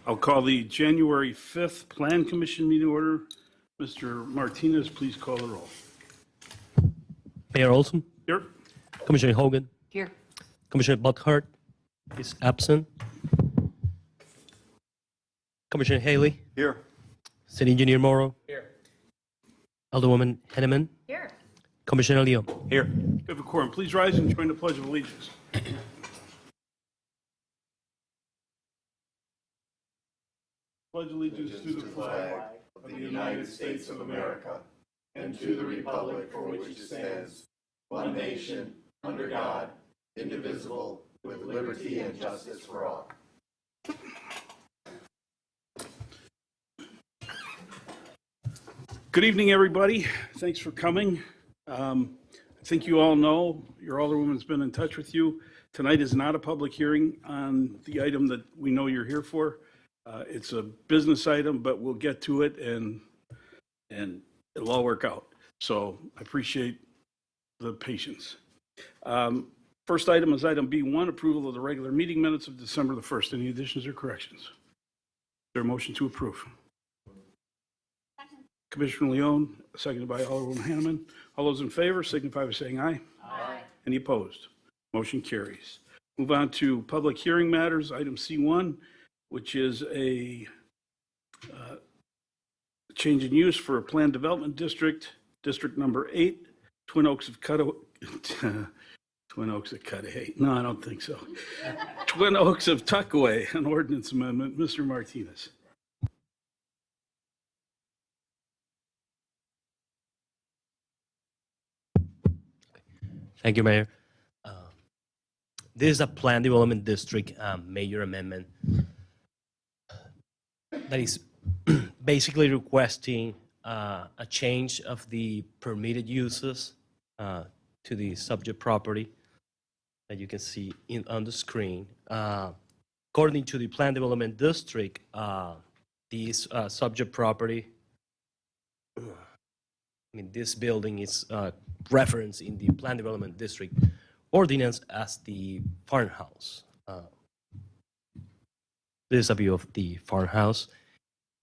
I'll call the January 5th Plan Commission meeting order. Mr. Martinez, please call the roll. Mayor Olson, Here. Commissioner Hogan, Here. Commissioner Buckhart is absent. Commissioner Haley, Here. City Engineer Morrow, Here. Alderwoman Henneman, Here. Commissioner Leon. Here. We have a quorum. Please rise and join the Pledge of Allegiance. Pledge allegiance to the flag Of the United States of America, and to the republic for which it stands, one nation, under God, indivisible, with liberty and justice for all. Good evening, everybody. Thanks for coming. I think you all know, your Alderwoman's been in touch with you. Tonight is not a public hearing on the item that we know you're here for. It's a business item, but we'll get to it and it'll all work out. So I appreciate the patience. First item is item B1, approval of the regular meeting minutes of December the 1st. Any additions or corrections? Is there a motion to approve? Commissioner Leon, seconded by Alderwoman Hanneman. All those in favor signify by saying aye. Aye. Any opposed? Motion carries. Move on to public hearing matters, item C1, which is a change in use for a planned development district, District Number 8, Twin Oaks of Cudahy. Twin Oaks of Cudahy. No, I don't think so. Twin Oaks of Tuckaway, an ordinance amendment. Mr. Martinez. Thank you, Mayor. This is a planned development district major amendment that is basically requesting a change of the permitted uses to the subject property that you can see on the screen. According to the planned development district, this subject property, this building is referenced in the planned development district ordinance as the farmhouse. This is a view of the farmhouse.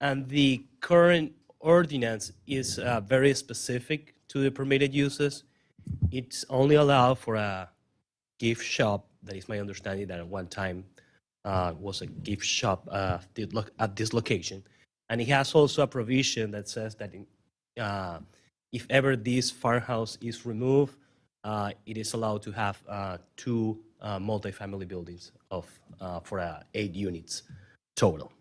And the current ordinance is very specific to the permitted uses. It's only allowed for a gift shop. That is my understanding, that at one time was a gift shop at this location. And it has also a provision that says that if ever this farmhouse is removed, it is allowed to have two multifamily buildings for 8 units total.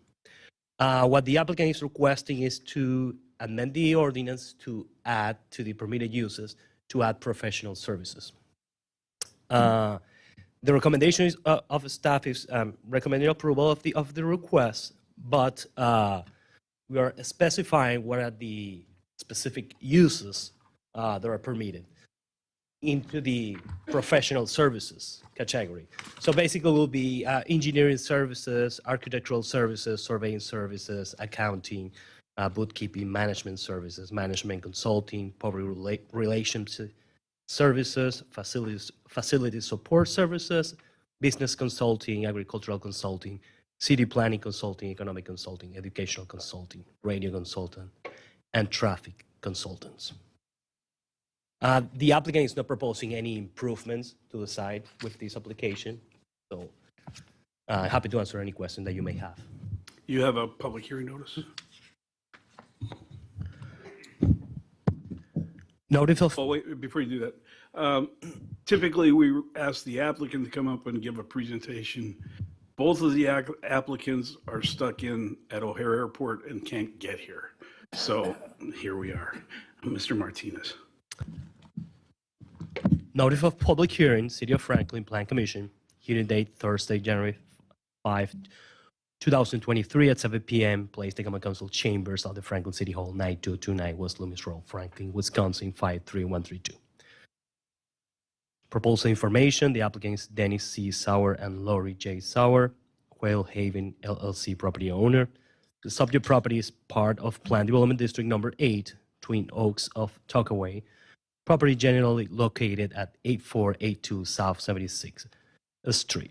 What the applicant is requesting is to amend the ordinance to add to the permitted uses, to add professional services. The recommendation of staff is recommending approval of the request, but we are specifying what are the specific uses that are permitted into the professional services category. So basically will be engineering services, architectural services, surveying services, accounting, bookkeeping, management services, management consulting, public relations services, facility support services, business consulting, agricultural consulting, city planning consulting, economic consulting, educational consulting, radio consultant, and traffic consultants. The applicant is not proposing any improvements to the site with this application, so happy to answer any question that you may have. You have a public hearing notice? Notice of Oh, wait, before you do that. Typically, we ask the applicant to come up and give a presentation. Both of the applicants are stuck in at O'Hare Airport and can't get here. So here we are. Mr. Martinez. Notice of public hearing, City of Franklin Plan Commission, hearing date Thursday, January 5, 2023 at 7 p.m. Place the Common Council Chambers of the Franklin City Hall, 9229 West Loomis Road, Franklin, Wisconsin, 53132. Proposal information, the applicants Dennis C. Sauer and Lori J. Sauer, Whale Haven LLC property owner. The subject property is part of Planned Development District Number 8, Twin Oaks of Tuckaway. Property generally located at 8482 South 76th Street.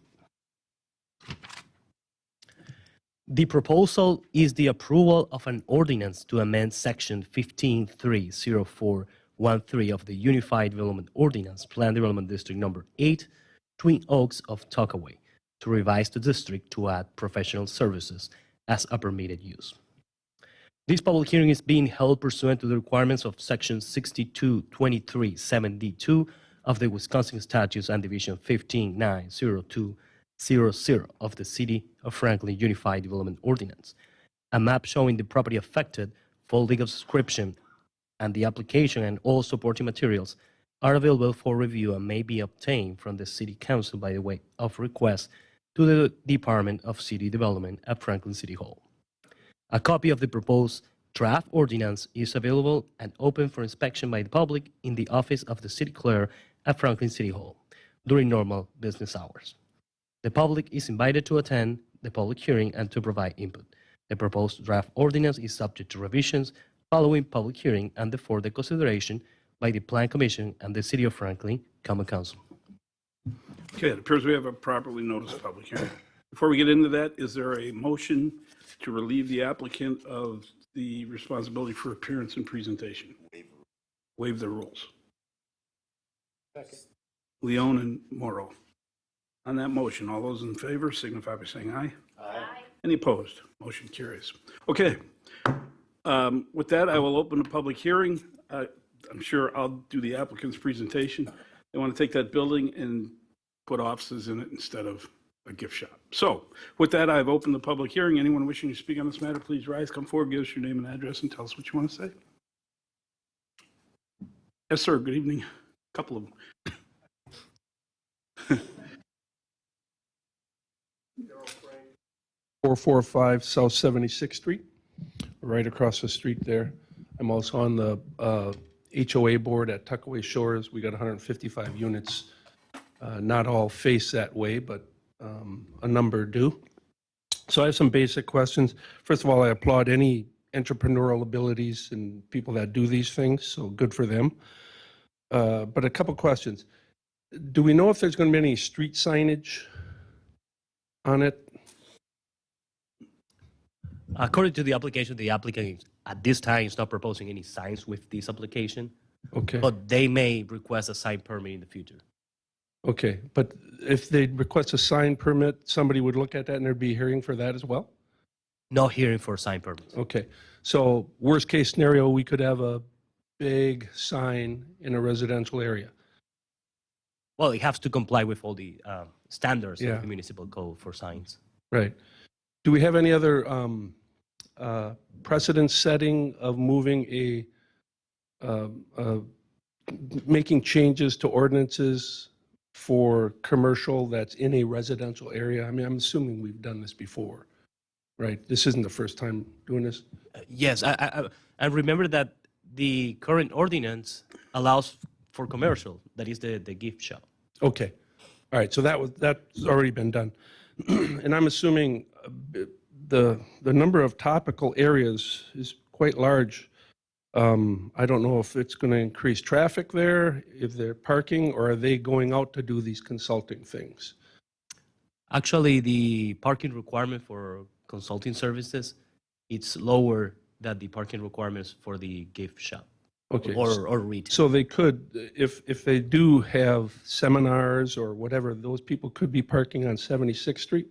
The proposal is the approval of an ordinance to amend Section 15.30413 of the Unified Development Ordinance, Plan Development District Number 8, Twin Oaks of Tuckaway, to revise the district to add professional services as a permitted use. This public hearing is being held pursuant to the requirements of Section 6223(7)(d)(2) of the Wisconsin Statutes and Division 15.90200 of the City of Franklin Unified Development Ordinance. A map showing the property affected, full legal description, and the application and all supporting materials are available for review and may be obtained from the City Council by the way of request to the Department of City Development at Franklin City Hall. A copy of the proposed draft ordinance is available and open for inspection by the public in the office of the city clerk at Franklin City Hall during normal business hours. The public is invited to attend the public hearing and to provide input. The proposed draft ordinance is subject to revisions following public hearing and for the consideration by the Plan Commission and the City of Franklin Common Council. Okay, it appears we have a properly noticed public hearing. Before we get into that, is there a motion to relieve the applicant of the responsibility for appearance and presentation? Waive the rules. Leon and Morrow. On that motion, all those in favor signify by saying aye. Aye. Any opposed? Motion carries. Okay. With that, I will open the public hearing. I'm sure I'll do the applicant's presentation. They want to take that building and put offices in it instead of a gift shop. So with that, I've opened the public hearing. Anyone wishing to speak on this matter, please rise, come forward, give us your name and address, and tell us what you want to say. Yes, sir. Good evening. A couple of them. 445 South 76th Street, right across the street there. I'm also on the HOA board at Tuckaway Shores. We got 155 units. Not all face that way, but a number do. So I have some basic questions. First of all, I applaud any entrepreneurial abilities and people that do these things, so good for them. But a couple questions. Do we know if there's going to be any street signage on it? According to the applicant at this time is not proposing any signs with this application, Okay. but they may request a sign permit in the future. Okay, but if they request a sign permit, somebody would look at that and there'd be a hearing for that as well? No hearing for sign permits. Okay, so worst case scenario, we could have a big sign in a residential area. Well, it has to comply with all the standards Yeah. of the municipal code for signs. Right. Do we have any other precedent setting of moving making changes to ordinances for commercial that's in a residential area? I mean, I'm assuming we've done this before, right? This isn't the first time doing this? Yes, I remember that the current ordinance allows for commercial, that is the gift shop. Okay, all right, so that's already been done. And I'm assuming the number of topical areas is quite large. I don't know if it's going to increase traffic there, if they're parking, or are they going out to do these consulting things? Actually, the parking requirement for consulting services, it's lower than the parking requirements for the gift shop Okay, or retail. so they could, if they do have seminars or whatever, those people could be parking on 76th Street?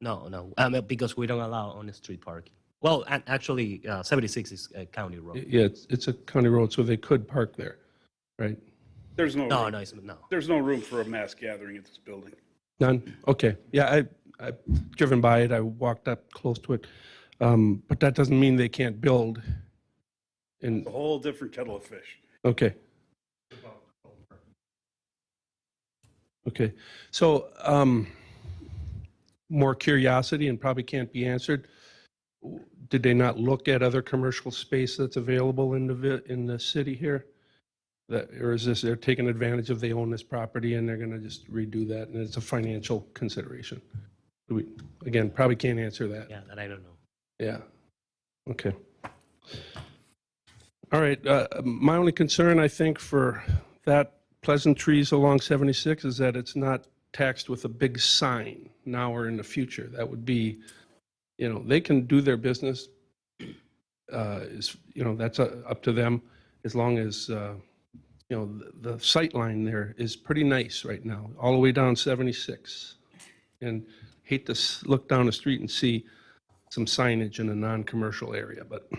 No, because we don't allow on-the-street parking. Well, actually, 76 is a county road. Yeah, it's a county road, so they could park there, right? There's no, No, room. no. There's no room for a mass gathering at this building. None? Okay. Yeah, I've driven by it. I walked up close to it. But that doesn't mean they can't build. And, A whole different kettle of fish. okay. Okay. So, more curiosity and probably can't be answered. Did they not look at other commercial space that's available in the city here? Or is this, they're taking advantage of they own this property and they're going to just redo that and it's a financial consideration? Again, probably can't answer that. Yeah, that I don't know. Yeah. Okay. All right. My only concern, I think, for that pleasantries along 76 is that it's not taxed with a big sign now or in the future. That would be, they can do their business. That's up to them, as long as, the sight line there is pretty nice right now, all the way down 76. And hate to look down the street and see some signage in a non-commercial area, but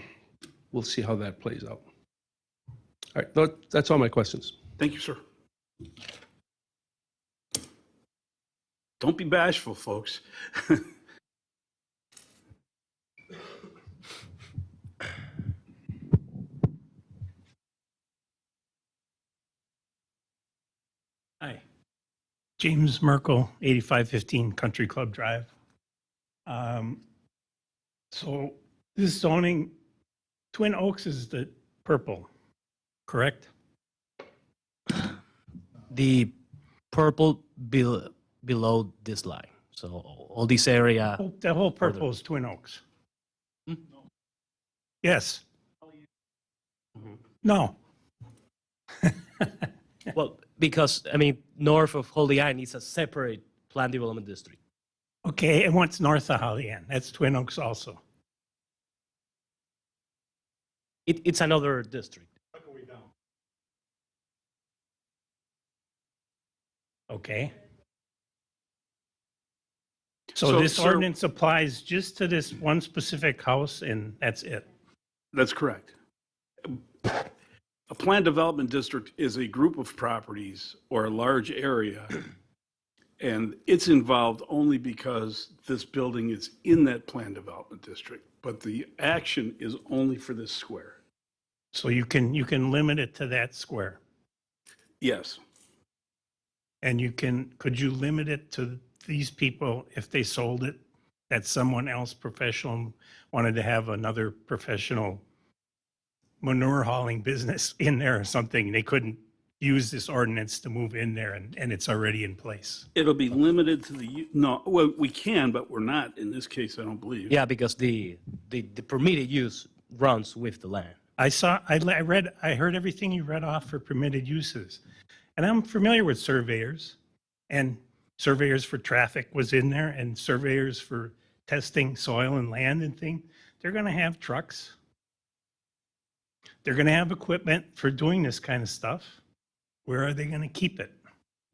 we'll see how that plays out. All right, that's all my questions. Thank you, sir. Don't be bashful, folks. Hi, James Merkel, 8515 Country Club Drive. So this zoning, Twin Oaks is the purple, correct? The purple below this line. So all this area, The whole purple is Twin Oaks. Hmm? Yes. Mhm. No. well, because, I mean, north of Holy Island is a separate plan development district. Okay, and what's north of Holly Ann? That's Twin Oaks also. It's another district. Okay. So So, this sir- ordinance applies just to this one specific house and that's it? That's correct. A planned development district is a group of properties or a large area, and it's involved only because this building is in that planned development district, but the action is only for this square. So you can limit it to that square? Yes, And could you limit it to these people if they sold it, that someone else professional wanted to have another professional manure hauling business in there or something? They couldn't use this ordinance to move in there and it's already in place. it'll be limited to no, well, we can, but we're not in this case, I don't believe. Yeah, because the permitted use runs with the land. I heard everything you read off for permitted uses. And I'm familiar with surveyors, and surveyors for traffic was in there, and surveyors for testing soil and land and thing. They're going to have trucks. They're going to have equipment for doing this kind of stuff. Where are they going to keep it?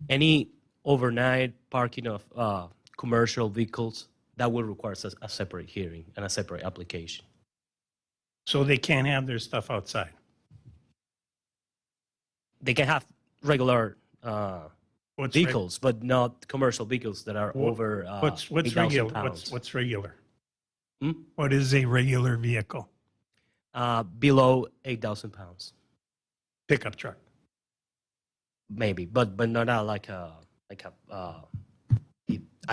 Any overnight parking of commercial vehicles, that will require a separate hearing and a separate application. So they can't have their stuff outside. They can have regular What's vehicles, but not commercial vehicles that are Wha- over What's 8,000 regular? pounds. What's regular? Hmm? What is a regular vehicle? Below 8,000 pounds, Pickup truck. maybe, but not like a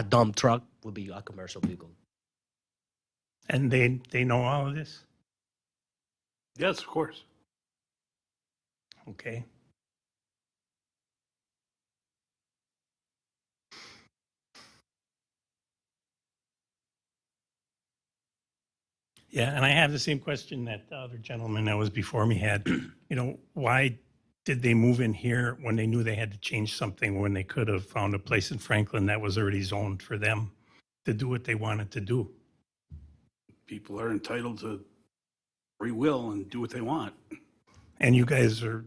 dump truck would be a commercial vehicle. And they know all of this? Yes, of course. Okay. Yeah, and I have the same question that the other gentleman that was before me had. Why did they move in here when they knew they had to change something, when they could have found a place in Franklin that was already zoned for them to do what they wanted to do? People are entitled to free will and do what they want. And you guys are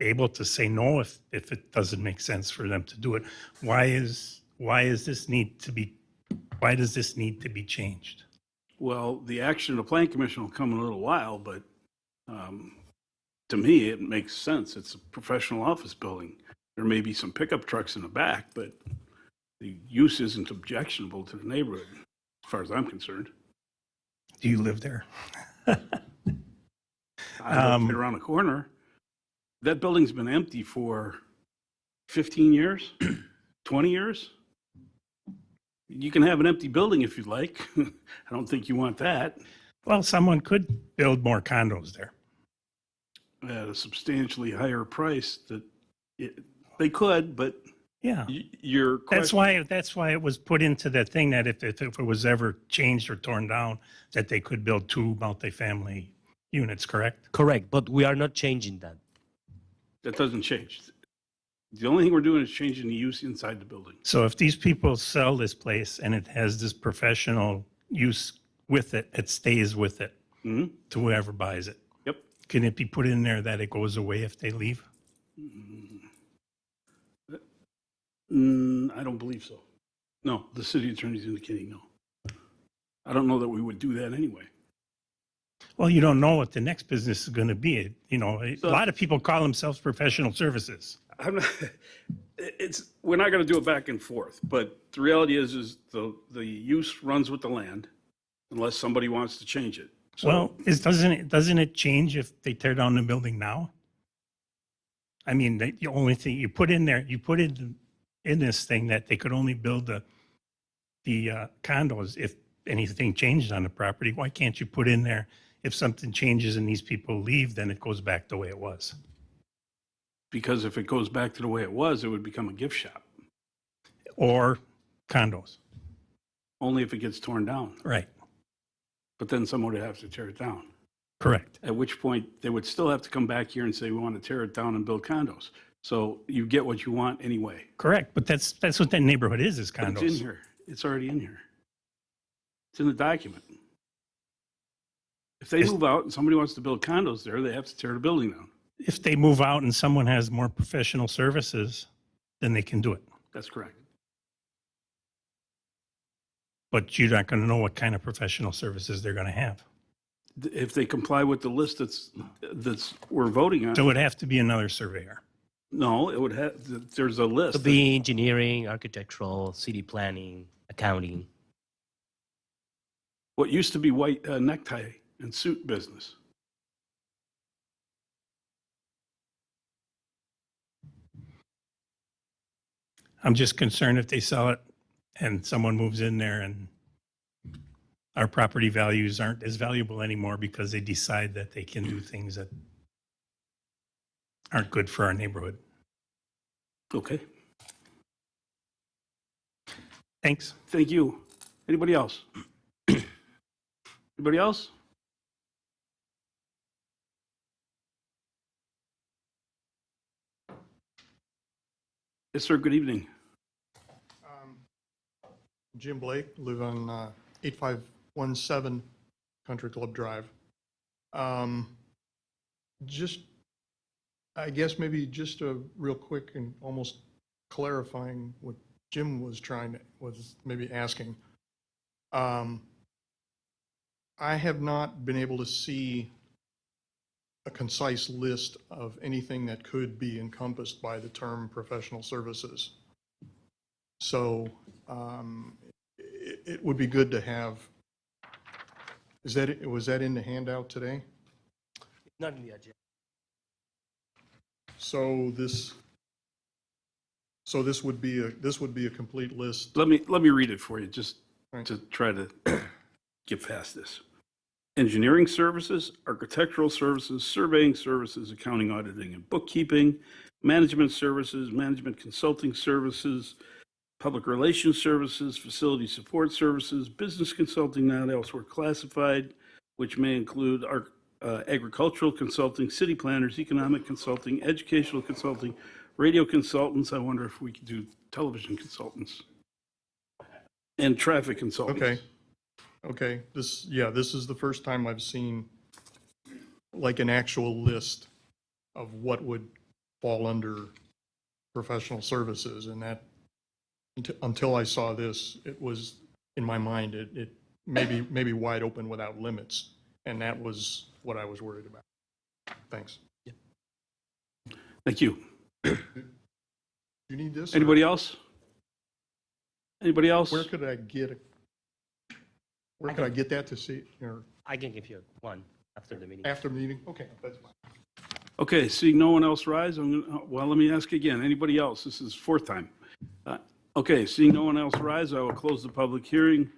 able to say no if it doesn't make sense for them to do it. Why does this need to be changed? Well, the action of the Plan Commission will come in a little while, but to me, it makes sense. It's a professional office building. There may be some pickup trucks in the back, but the use isn't objectionable to the neighborhood, as far as I'm concerned. Do you live there? I live right around the corner. That building's been empty for 15 years, 20 years. You can have an empty building if you'd like. I don't think you want that Well, someone could build more condos there. at a substantially higher price. They could, but Yeah. your That's question, why it was put into that thing that if it was ever changed or torn down, that they could build 2 multifamily units, correct? Correct, but we are not changing that. that doesn't change. The only thing we're doing is changing the use inside the building. So if these people sell this place and it has this professional use with it, it stays with it Mhm. to whoever buys it. Yep. Can it be put in there that it goes away if they leave? I don't believe so. No, the city attorney's indicating no. I don't know that we would do that anyway. Well, you don't know what the next business is going to be. You know, a So- lot of people call themselves professional services. I'm not, we're not going to do it back and forth, but the reality is the use runs with the land unless somebody wants to change it. So, Well, doesn't it change if they tear down the building now? I mean, the only thing you put in there, you put in this thing that they could only build the condos if anything changed on the property. Why can't you put in there, if something changes and these people leave, then it goes back the way it was? because if it goes back to the way it was, it would become a gift shop, Or condos, only if it gets torn down. right? But then someone would have to tear it down. Correct. At which point, they would still have to come back here and say, we want to tear it down and build condos. So you get what you want anyway. Correct. But that's what that neighborhood is But condos. it's in here. It's already in here. It's in the document. If they Is- move out and somebody wants to build condos there, they have to tear the building down. If they move out and someone has more professional services, then they can do it. That's correct. But you're not going to know what kind of professional services they're going to have. If they comply with the list that's we're voting on, So it would have to be another surveyor. no, it would have, there's a list. Could be engineering, architectural, city planning, accounting. What used to be white necktie and suit business. I'm just concerned if they sell it and someone moves in there and our property values aren't as valuable anymore because they decide that they can do things that aren't good for our neighborhood. Okay, Thanks. thank you. Anybody else? Anybody else? Yes, sir, good evening. Jim Blake, live on 8517 Country Club Drive. Just, I guess maybe just a real quick and almost clarifying what Jim was maybe asking. I have not been able to see a concise list of anything that could be encompassed by the term professional services. So it would be good to have, was that in the handout today? Not in the agenda. So this would be a complete list. Let me read it for you, just Right. to try to get past this. Engineering services, architectural services, surveying services, accounting, auditing, and bookkeeping, management services, management consulting services, public relations services, facility support services, business consulting not elsewhere classified, which may include agricultural consulting, city planners, economic consulting, educational consulting, radio consultants. I wonder if we could do television consultants. And traffic consultants. Okay, this is the first time I've seen like an actual list of what would fall under professional services, and that, until I saw this, it was, in my mind, it maybe wide open without limits, and that was what I was worried about. Thanks. Thank you. You need this? or Anybody else? Anybody else? Where could I get that to see, or I can give you one after the meeting. after the meeting? Okay, that's fine. Okay, seeing no one else rise, well, let me ask again. Anybody else? This is fourth time. Okay, seeing no one else rise, I will close the public hearing.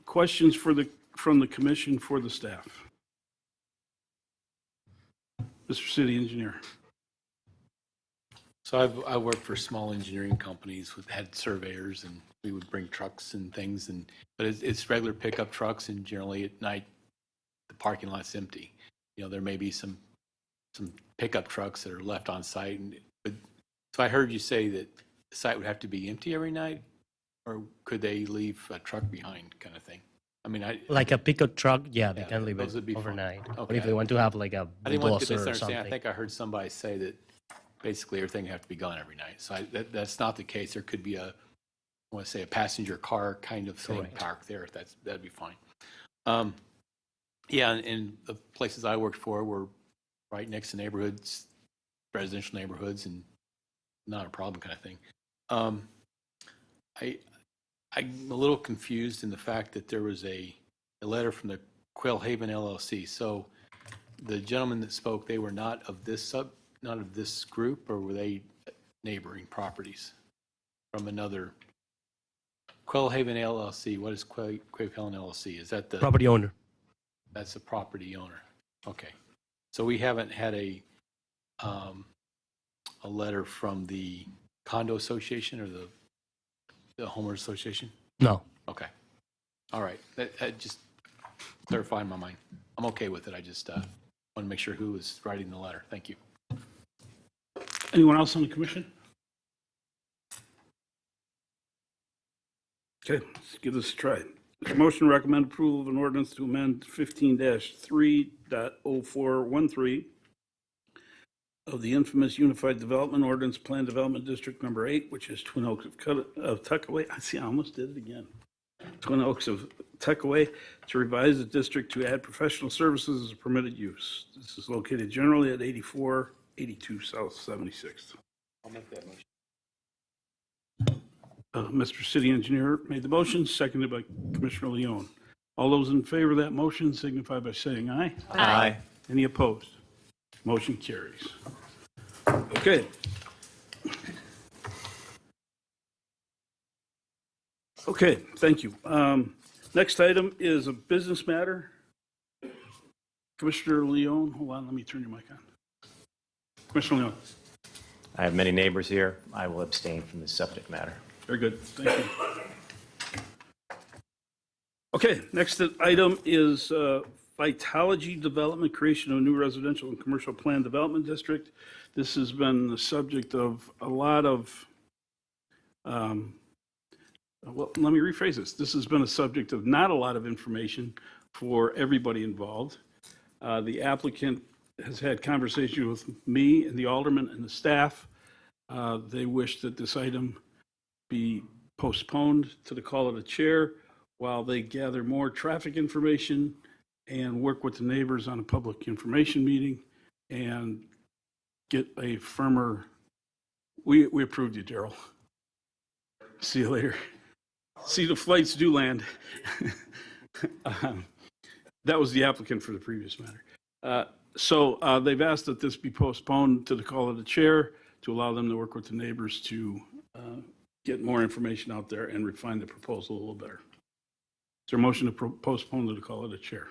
Questions from the commission for the staff? Mr. City Engineer. So I worked for small engineering companies with had surveyors, and we would bring trucks and things, but it's regular pickup trucks, and generally at night the parking lot's empty. You know, there may be some pickup trucks that are left on site, so I heard you say that the site would have to be empty every night, or could they leave a truck behind, kind of thing? I mean, Like a pickup truck, yeah, they Yeah, can leave those would it be fine. overnight. But Okay. if they want to have like a I didn't want you to bulldozer or misunderstand. I something. think I heard somebody say that basically everything would have to be gone every night. So that's not the case. There could be I want to say a passenger car kind of thing Correct. parked there. That'd be fine. Yeah, and the places I worked for were right next to neighborhoods, residential neighborhoods, and not a problem kind of thing. I'm a little confused in the fact that there was a letter from the Quail Haven LLC. So the gentleman that spoke, they were not of this group, or were they neighboring properties from another? Quail Haven LLC, what is Quail Haven LLC? Is that Property owner. that's the property owner? Okay. So we haven't had a letter from the condo association or the homeowners association? No. Okay. All right. That just clarified in my mind. I'm okay with it. I just want to make sure who is writing the letter. Thank you. Anyone else on the commission? Okay, let's give this a try. Motion to recommend approval of an ordinance to amend 15-3.0413 of the infamous Unified Development Ordinance Plan Development District Number 8, which is Twin Oaks of Tuckaway. I see, I almost did it again. Twin Oaks of Tuckaway, to revise the district to add professional services as a permitted use. This is located generally at 8482 South 76th. I'll make that motion. Mr. City Engineer made the motion, seconded by Commissioner Leone. All those in favor of that motion signify by saying aye. Aye. Any opposed? Motion carries. Okay. Okay, thank you. Next item is a business matter. Commissioner Leone, hold on, let me turn your mic on. Commissioner Leone. I have many neighbors here. I will abstain from the subject matter. Very good, thank you. Okay, next item is Vitalogy Development, creation of a new residential and commercial plan development district. This has been the subject of a lot of, well, let me rephrase this. This has been a subject of not a lot of information for everybody involved. The applicant has had conversations with me and the alderman and the staff. They wish that this item be postponed to the call of the chair while they gather more traffic information and work with the neighbors on a public information meeting and get a firmer, we approved you, Daryl. See you later. See, the flights do land. That was the applicant for the previous matter. So they've asked that this be postponed to the call of the chair to allow them to work with the neighbors to get more information out there and refine the proposal a little better. Is there a motion to postpone to the call of the chair?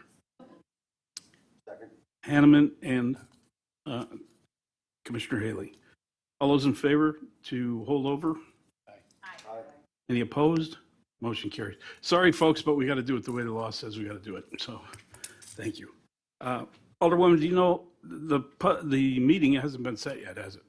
Second. Hanneman and Commissioner Haley. All those in favor to hold over? Aye. Any opposed? Motion carries. Sorry, folks, but we got to do it the way the law says we got to do it. So, thank you. Alderwoman, do you know the meeting hasn't been set yet, has it?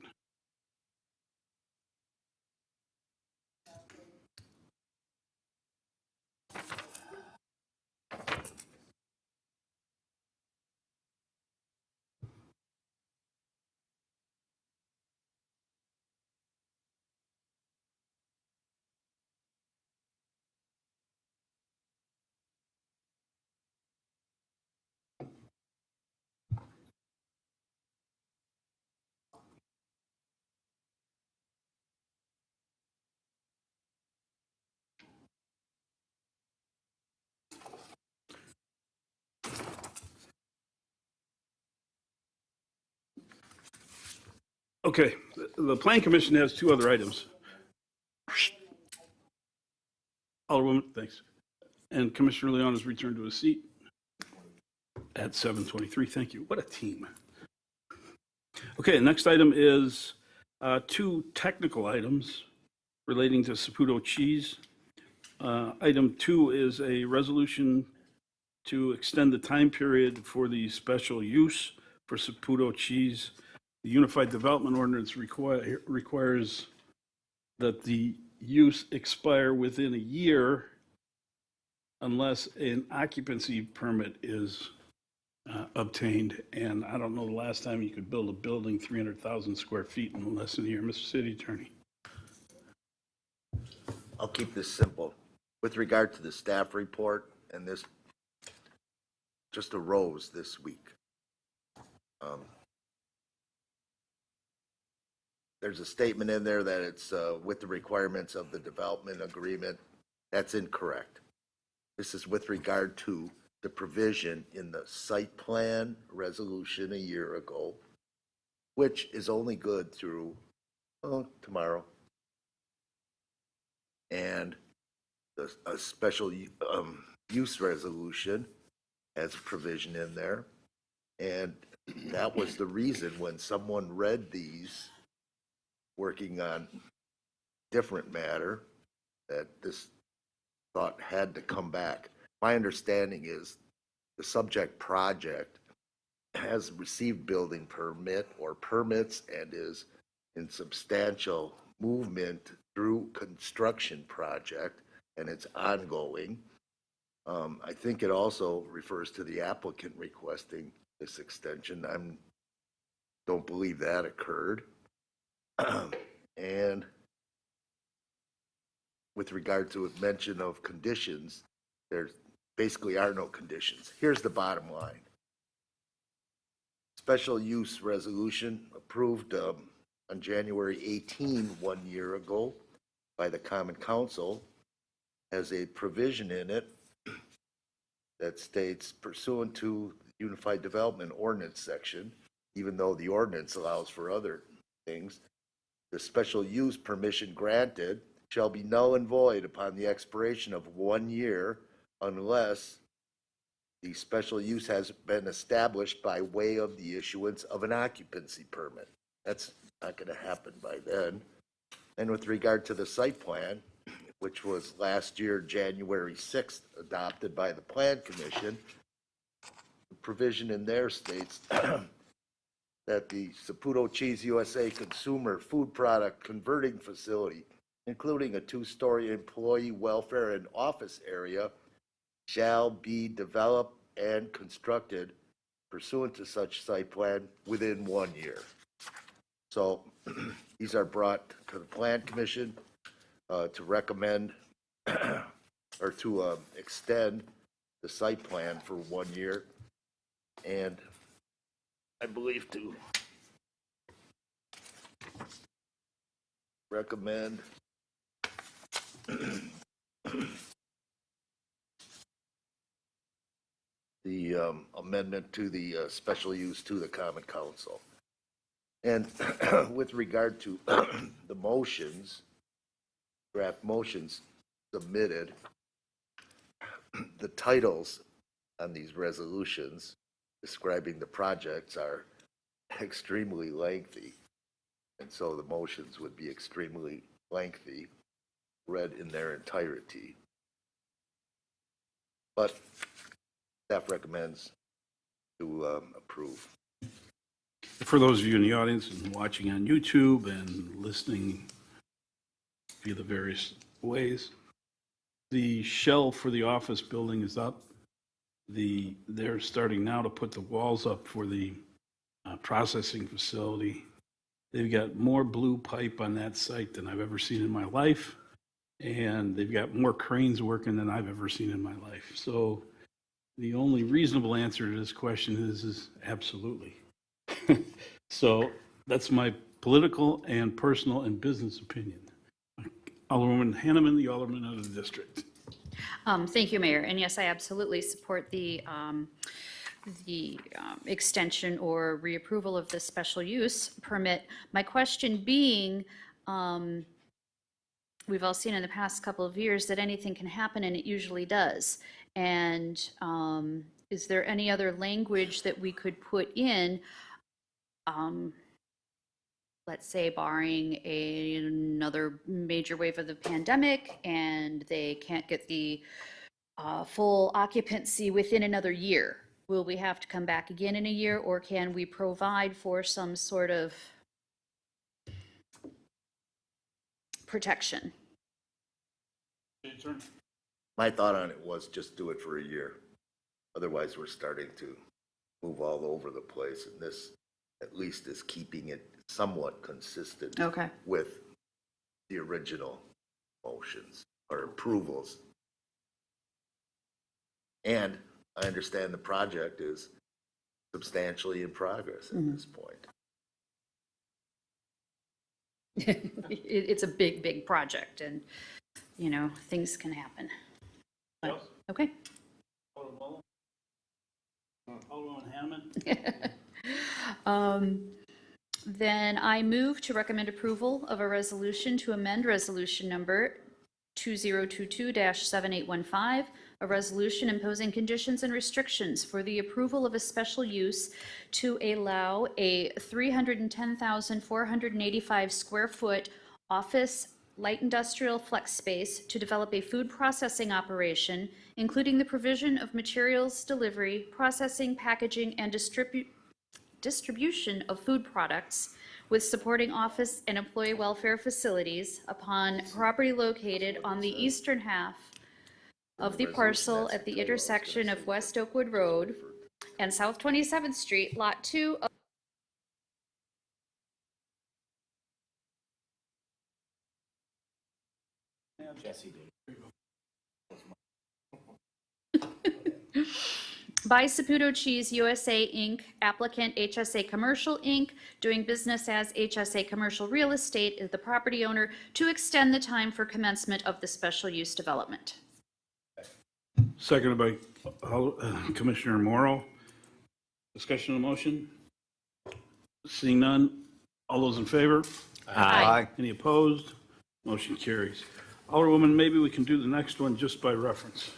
Okay, the Plan Commission has two other items. Alderwoman, thanks. And Commissioner Leon has returned to his seat at 7:23. Thank you. What a team. Okay, next item is two technical items relating to Saputo cheese. Item 2 is a resolution to extend the time period for the special use for Saputo cheese. The Unified Development Ordinance requires that the use expire within a year unless an occupancy permit is obtained. And I don't know the last time you could build a building 300,000 square feet in less than a year. Mr. City Attorney. I'll keep this simple. With regard to the staff report, and this just arose this week. There's a statement in there that it's with the requirements of the development agreement. That's incorrect. This is with regard to the provision in the site plan resolution a year ago, which is only good through tomorrow. And a special use resolution has a provision in there. And that was the reason when someone read these, working on different matter, that this thought had to come back. My understanding is the subject project has received building permit or permits and is in substantial movement through construction project, and it's ongoing. I think it also refers to the applicant requesting this extension. Don't believe that occurred. And with regard to a mention of conditions, there basically are no conditions. Here's the bottom line. Special use resolution approved on January 18, 1 year ago, by the Common Council, has a provision in it that states, pursuant to the Unified Development Ordinance section, even though the ordinance allows for other things, the special use permission granted shall be null and void upon the expiration of 1 year unless the special use has been established by way of the issuance of an occupancy permit. That's not going to happen by then. And with regard to the site plan, which was last year, January 6th, adopted by the Plan Commission, the provision in there states that the Saputo Cheese USA consumer food product converting facility, including a 2-story employee welfare and office area, shall be developed and constructed pursuant to such site plan within 1 year. So these are brought to the Plan Commission to recommend or to extend the site plan for 1 year, and I believe to recommend the amendment to the special use to the Common Council. And with regard to the motions, draft motions submitted, the titles on these resolutions describing the projects are extremely lengthy. And so the motions would be extremely lengthy, read in their entirety. But staff recommends to approve. For those of you in the audience and watching on YouTube and listening via the various ways, the shell for the office building is up. They're starting now to put the walls up for the processing facility. They've got more blue pipe on that site than I've ever seen in my life, and they've got more cranes working than I've ever seen in my life. So the only reasonable answer to this question is absolutely. So that's my political and personal and business opinion. Alderwoman Hanneman, the Alderman of the district. Thank you, Mayor. And yes, I absolutely support the extension or reapproval of the special use permit. My question being, we've all seen in the past couple of years that anything can happen, and it usually does. And is there any other language that we could put in, let's say barring another major wave of the pandemic and they can't get the full occupancy within another year? Will we have to come back again in a year, or can we provide for some sort of protection? My thought on it was just do it for a year. Otherwise, we're starting to move all over the place, and this at least is keeping it somewhat consistent Okay. with the original motions or approvals. And I understand the project is substantially in progress at this point. It's a big, big project and, you know, things can happen. But- Okay. Alderman Hammond? Then I move to recommend approval of a resolution to amend resolution number 2022-7815, a resolution imposing conditions and restrictions for the approval of a special use to allow a 310,485 square foot office light industrial flex space to develop a food processing operation, including the provision of materials, delivery, processing, packaging, and distribution of food products with supporting office and employee welfare facilities upon property located on the eastern half of the parcel at the intersection of West Oakwood Road and South 27th Street, Lot 2 of by Saputo Cheese USA Inc., applicant HSA Commercial Inc., doing business as HSA Commercial Real Estate, is the property owner, to extend the time for commencement of the special use development. Seconded by Commissioner Morrow. Discussion on the motion? Seeing none, all those in favor? Aye. Any opposed? Motion carries. Alderwoman, maybe we can do the next one just by reference.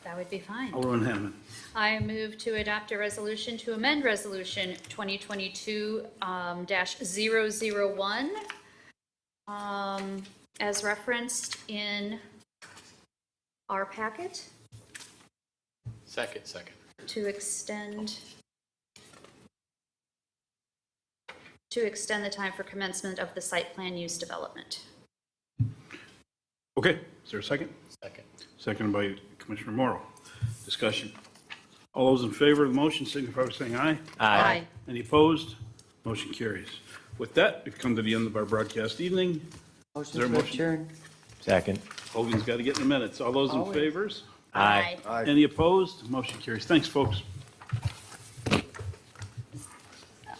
That would be fine. Alderman Hammond. I move to adopt a resolution to amend Resolution 2022-001 as referenced in our packet Second. to extend the time for commencement of the site plan use development. Okay, is there a second? Second. Seconded by Commissioner Morrow. Discussion. All those in favor of the motion signify by saying aye. Aye. Any opposed? Motion carries. With that, we've come to the end of our broadcast evening. Is there a motion? Second. Hogan's got to get in the minutes. All those in favors? Aye. Any opposed? Motion carries. Thanks, folks.